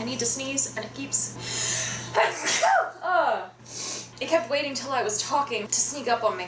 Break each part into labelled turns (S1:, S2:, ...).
S1: I need to sneeze, and it keeps... It kept waiting till I was talking to sneak up on me.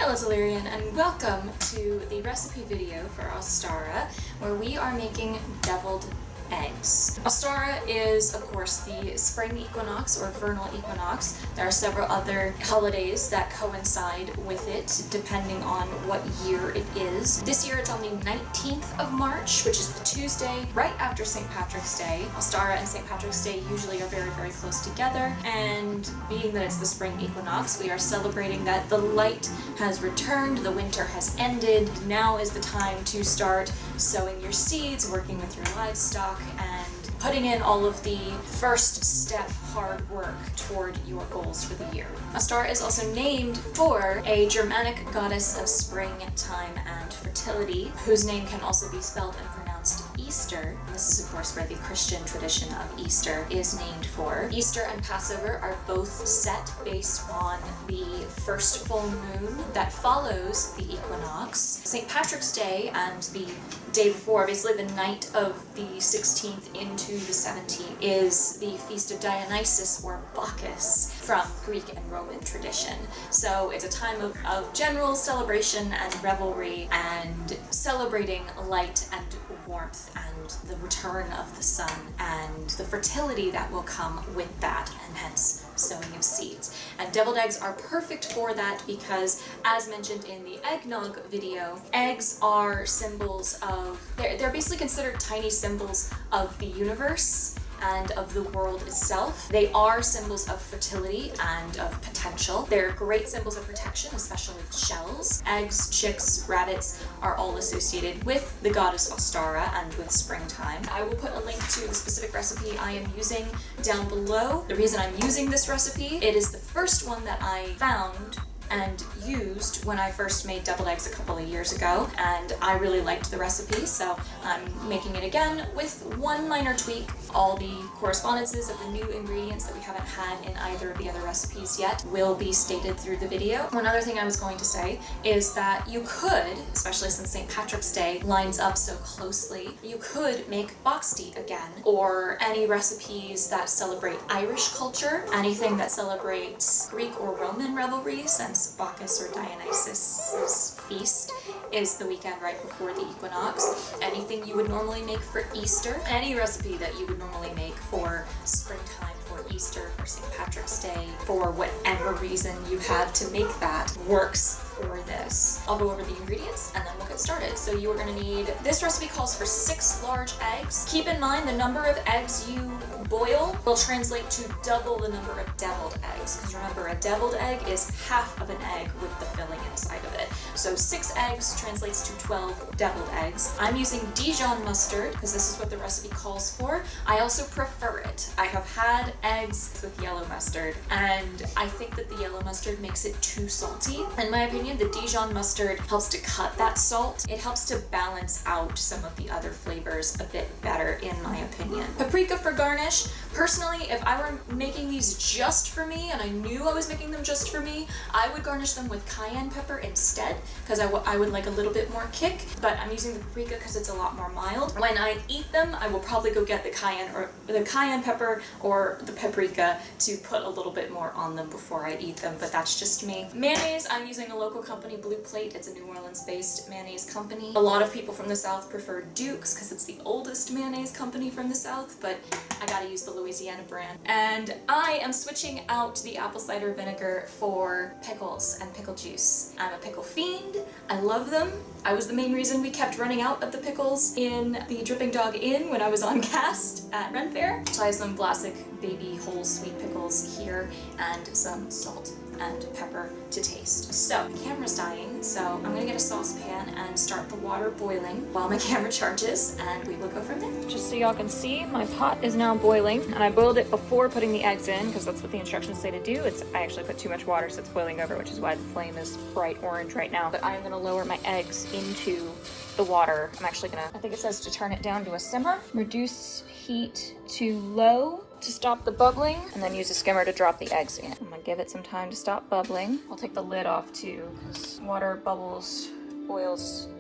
S1: It's Alirien, and welcome to the recipe video for Ostara, where we are making deviled eggs. Ostara is, of course, the spring equinox or vernal equinox. There are several other holidays that coincide with it, depending on what year it is. This year it's on the 19th of March, which is the Tuesday right after St. Patrick's Day. Ostara and St. Patrick's Day usually are very, very close together, and being that it's the spring equinox, we are celebrating that the light has returned, the winter has ended. Now is the time to start sowing your seeds, working with your livestock, and putting in all of the first step hard work toward your goals for the year. Ostara is also named for a Germanic goddess of springtime and fertility, whose name can also be spelled and pronounced Easter. This is, of course, where the Christian tradition of Easter is named for. Easter and Passover are both set based on the first full moon that follows the equinox. St. Patrick's Day and the day before, basically the night of the 16th into the 17th, is the feast of Dionysus or Bacchus from Greek and Roman tradition. So it's a time of general celebration and revelry and celebrating light and warmth and the return of the sun and the fertility that will come with that, and hence sowing of seeds. And deviled eggs are perfect for that because, as mentioned in the eggnog video, eggs are symbols of, they're basically considered tiny symbols of the universe and of the world itself. They are symbols of fertility and of potential. They're great symbols of protection, especially with shells. Eggs, chicks, rabbits are all associated with the goddess Ostara and with springtime. I will put a link to the specific recipe I am using down below. The reason I'm using this recipe, it is the first one that I found and used when I first made deviled eggs a couple of years ago, and I really liked the recipe, so I'm making it again with one minor tweak. All the correspondences of the new ingredients that we haven't had in either of the other recipes yet will be stated through the video. One other thing I was going to say is that you could, especially since St. Patrick's Day lines up so closely, you could make boxty again, or any recipes that celebrate Irish culture, anything that celebrates Greek or Roman revelry, since Bacchus or Dionysus' feast is the weekend right before the equinox. Anything you would normally make for Easter, any recipe that you would normally make for springtime, for Easter, for St. Patrick's Day, for whatever reason you have to make that, works for this. I'll go over the ingredients and then we'll get started. So you are going to need, this recipe calls for 6 large eggs. Keep in mind the number of eggs you boil will translate to double the number of deviled eggs, because remember, a deviled egg is half of an egg with the filling inside of it. So 6 eggs translates to 12 deviled eggs. I'm using Dijon mustard because this is what the recipe calls for. I also prefer it. I have had eggs with yellow mustard, and I think that the yellow mustard makes it too salty. In my opinion, the Dijon mustard helps to cut that salt. It helps to balance out some of the other flavors a bit better, in my opinion. Paprika for garnish. Personally, if I were making these just for me, and I knew I was making them just for me, I would garnish them with cayenne pepper instead, because I would like a little bit more kick, but I'm using the paprika because it's a lot more mild. When I eat them, I will probably go get the cayenne pepper or the paprika to put a little bit more on them before I eat them, but that's just me. Mayonnaise, I'm using a local company, Blue Plate. It's a New Orleans-based mayonnaise company. A lot of people from the South prefer Duke's because it's the oldest mayonnaise company from the South, but I gotta use the Louisiana brand. And I am switching out the apple cider vinegar for pickles and pickle juice. I'm a pickle fiend. I love them. I was the main reason we kept running out of the pickles in the Dripping Dog Inn when I was on cast at Ren Fair. So I have some Vlasic baby whole sweet pickles here and some salt and pepper to taste. So my camera's dying, so I'm gonna get a saucepan and start the water boiling while my camera charges, and we will go from there. Just so y'all can see, my pot is now boiling, and I boiled it before putting the eggs in because that's what the instructions say to do. I actually put too much water, so it's boiling over, which is why the flame is bright orange right now. But I'm gonna lower my eggs into the water. I'm actually gonna, I think it says to turn it down to a simmer. Reduce heat to low to stop the bubbling, and then use a skimmer to drop the eggs in. I'm gonna give it some time to stop bubbling. I'll take the lid off too, because water boils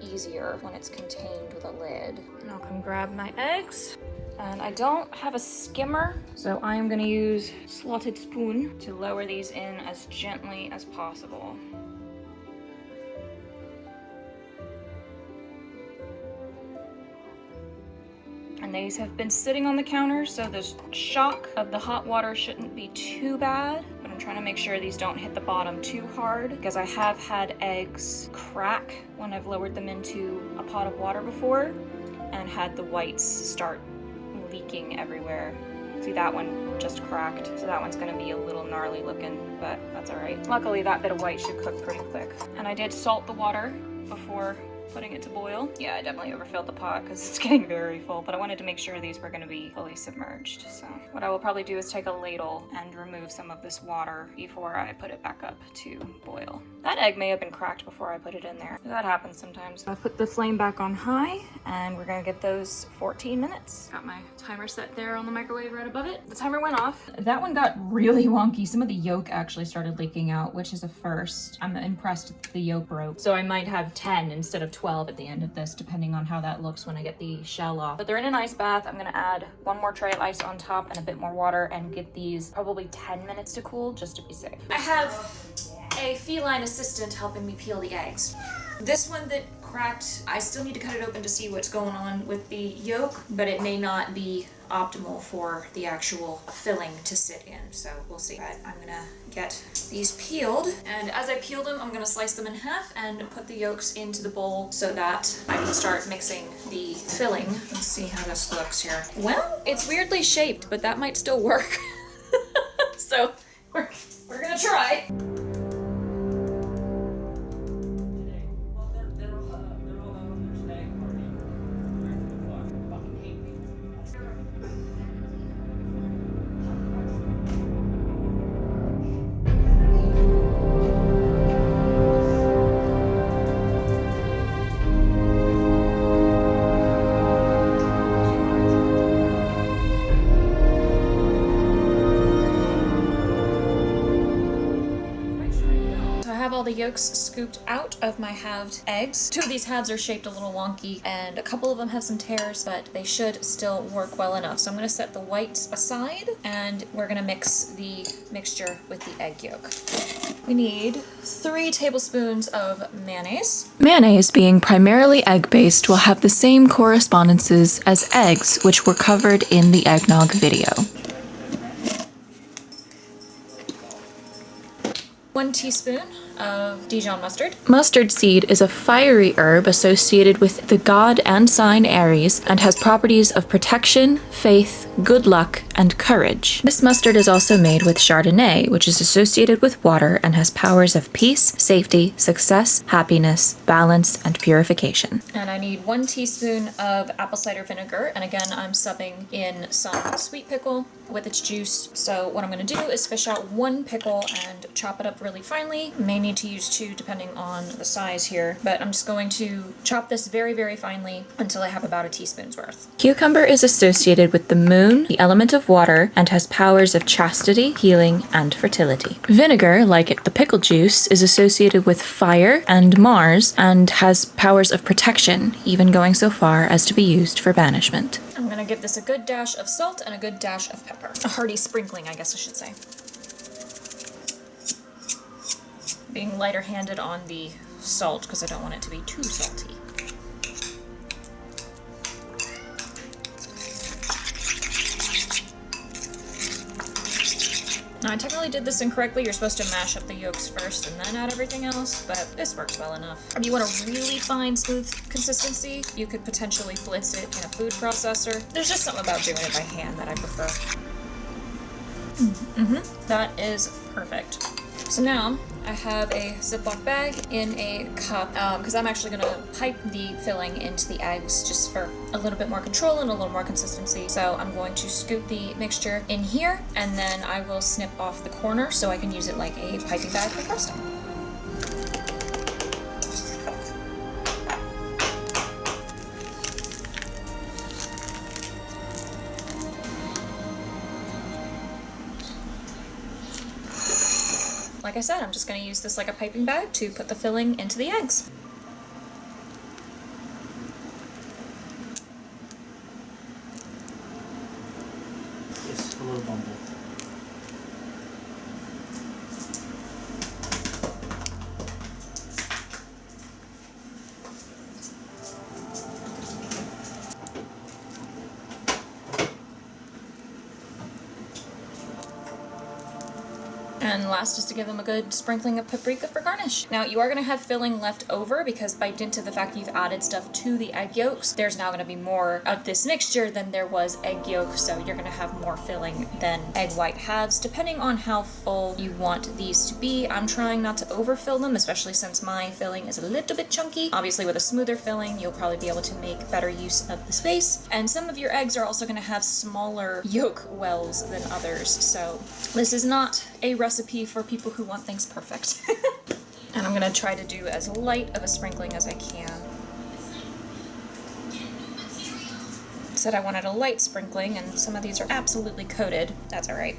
S1: easier when it's contained with a lid. And I'll come grab my eggs. And I don't have a skimmer, so I am gonna use a slotted spoon to lower these in as gently as possible. And these have been sitting on the counter, so the shock of the hot water shouldn't be too bad. But I'm trying to make sure these don't hit the bottom too hard, because I have had eggs crack when I've lowered them into a pot of water before and had the whites start leaking everywhere. See, that one just cracked, so that one's gonna be a little gnarly looking, but that's all right. Luckily, that bit of white should cook pretty quick. And I did salt the water before putting it to boil. Yeah, I definitely overfilled the pot because it's getting very full, but I wanted to make sure these were going to be fully submerged. So what I will probably do is take a ladle and remove some of this water before I put it back up to boil. That egg may have been cracked before I put it in there. That happens sometimes. I put the flame back on high, and we're gonna get those 14 minutes. Got my timer set there on the microwave right above it. The timer went off. That one got really wonky. Some of the yolk actually started leaking out, which is a first. I'm impressed with the yolk broke. So I might have 10 instead of 12 at the end of this, depending on how that looks when I get the shell off. But they're in an ice bath. I'm gonna add one more tray of ice on top and a bit more water and get these probably 10 minutes to cool, just to be safe. I have a feline assistant helping me peel the eggs. This one that cracked, I still need to cut it open to see what's going on with the yolk, but it may not be optimal for the actual filling to sit in, so we'll see. But I'm gonna get these peeled, and as I peel them, I'm gonna slice them in half and put the yolks into the bowl so that I can start mixing the filling. Let's see how this looks here. Well, it's weirdly shaped, but that might still work. So we're gonna try. All the yolks scooped out of my halved eggs. Two of these halves are shaped a little wonky, and a couple of them have some tears, but they should still work well enough. So I'm going to set the whites aside, and we're going to mix the mixture with the egg yolk. We need 3 tablespoons of mayonnaise.
S2: Mayonnaise, being primarily egg-based, will have the same correspondences as eggs, which were covered in the eggnog video.
S1: 1 teaspoon of Dijon mustard.
S2: Mustard seed is a fiery herb associated with the god and sign Aries and has properties of protection, faith, good luck, and courage. This mustard is also made with Chardonnay, which is associated with water and has powers of peace, safety, success, happiness, balance, and purification.
S1: And I need 1 teaspoon of apple cider vinegar, and again I'm subbing in some sweet pickle with its juice. So what I'm going to do is fish out 1 pickle and chop it up really finely. May need to use 2 depending on the size here, but I'm just going to chop this very, very finely until I have about a teaspoon's worth.
S2: Cucumber is associated with the moon, the element of water, and has powers of chastity, healing, and fertility. Vinegar, like the pickle juice, is associated with fire and Mars and has powers of protection, even going so far as to be used for banishment.
S1: I'm going to give this a good dash of salt and a good dash of pepper. A hearty sprinkling, I guess I should say. Being lighter handed on the salt because I don't want it to be too salty. Now, I technically did this incorrectly. You're supposed to mash up the yolks first and then add everything else, but this works well enough. If you want a really fine, smooth consistency, you could potentially blitz it in a food processor. There's just something about doing it by hand that I prefer. That is perfect. So now I have a Ziploc bag in a cup because I'm actually going to pipe the filling into the eggs just for a little bit more control and a little more consistency. So I'm going to scoop the mixture in here, and then I will snip off the corner so I can use it like a piping bag for frosting.
S2: like I said, I'm just going to use this like a piping bag to put the filling into the eggs.
S3: Yes, a little bumble.
S2: And last is to give them a good sprinkling of paprika for garnish. Now you are going to have filling left over because by dint of the fact you've added stuff to the egg yolks, there's now going to be more of this mixture than there was egg yolk, so you're going to have more filling than egg white halves, depending on how full you want these to be. I'm trying not to overfill them, especially since my filling is a little bit chunky. Obviously with a smoother filling, you'll probably be able to make better use of the space. And some of your eggs are also going to have smaller yolk wells than others, so this is not a recipe for people who want things perfect. And I'm gonna try to do as light of a sprinkling as I can. Said I wanted a light sprinkling, and some of these are absolutely coated. That's all right.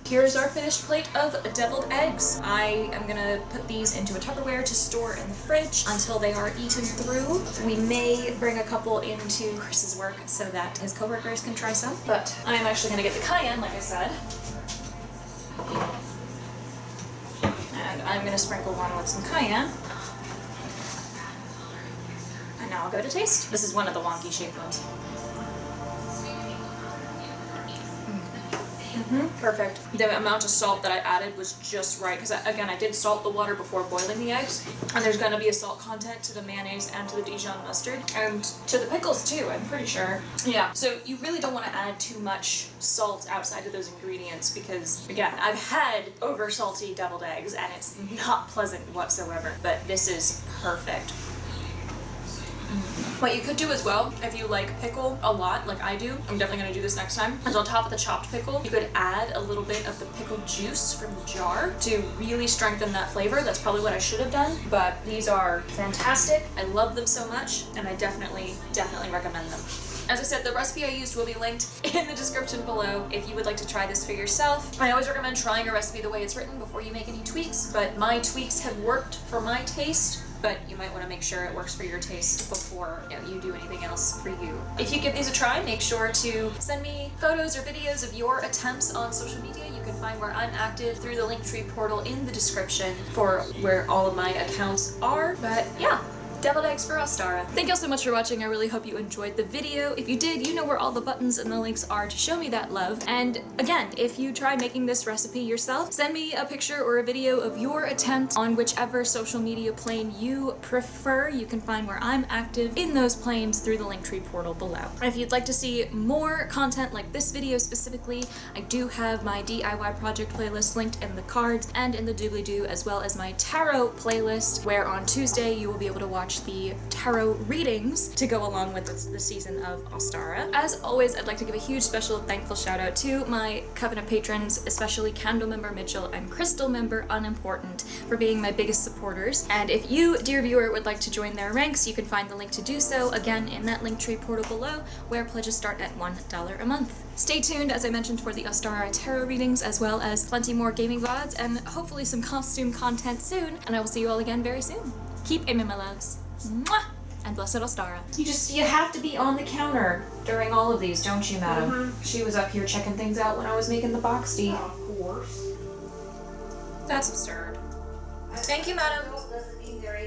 S2: Here's our finished plate of deviled eggs. I am gonna put these into a Tupperware to store in the fridge until they are eaten through. We may bring a couple into Chris's work so that his coworkers can try some, but I'm actually gonna get the cayenne, like I said. And I'm gonna sprinkle one with some cayenne. And now I'll go to taste. This is one of the wonky shaped ones. Perfect. The amount of salt that I added was just right, because again, I did salt the water before boiling the eggs, and there's going to be a salt content to the mayonnaise and to the Dijon mustard, and to the pickles too, I'm pretty sure. Yeah, so you really don't want to add too much salt outside of those ingredients, because again, I've had over salty deviled eggs, and it's not pleasant whatsoever, but this is perfect. What you could do as well, if you like pickle a lot, like I do, I'm definitely gonna do this next time, is on top of the chopped pickle, you could add a little bit of the pickle juice from the jar to really strengthen that flavor. That's probably what I should have done, but these are fantastic. I love them so much, and I definitely recommend them. As I said, the recipe I used will be linked in the description below if you would like to try this for yourself. I always recommend trying a recipe the way it's written before you make any tweaks, but my tweaks have worked for my taste, but you might want to make sure it works for your taste before you do anything else for you. If you give these a try, make sure to send me photos or videos of your attempts on social media. You can find where I'm active through the Linktree portal in the description for where all of my accounts are. But yeah, deviled eggs for Ostara. Thank you all so much for watching. I really hope you enjoyed the video. If you did, you know where all the buttons and the links are to show me that love. And again, if you try making this recipe yourself, send me a picture or a video of your attempt on whichever social media plane you prefer. You can find where I'm active in those planes through the Linktree portal below. If you'd like to see more content like this video specifically, I do have my DIY project playlist linked in the cards and in the doobly-doo, as well as my tarot playlist, where on Tuesday you will be able to watch the tarot readings to go along with the season of Ostara. As always, I'd like to give a huge special thankful shout out to my Covenant patrons, especially Candle member Mitchell and Crystal member Unimportant, for being my biggest supporters. And if you, dear viewer, would like to join their ranks, you can find the link to do so again in that Linktree portal below, where pledges start at $1 a month. Stay tuned, as I mentioned, for the Ostara tarot readings, as well as plenty more gaming VODs and hopefully some costume content soon, and I will see you all again very soon. Keep aiming, my loves. Mwah! And blessed Ostara. You have to be on the counter during all of these, don't you, madam? She was up here checking things out when I was making the box tea.
S4: Of course.
S2: That's absurd. Thank you, madam.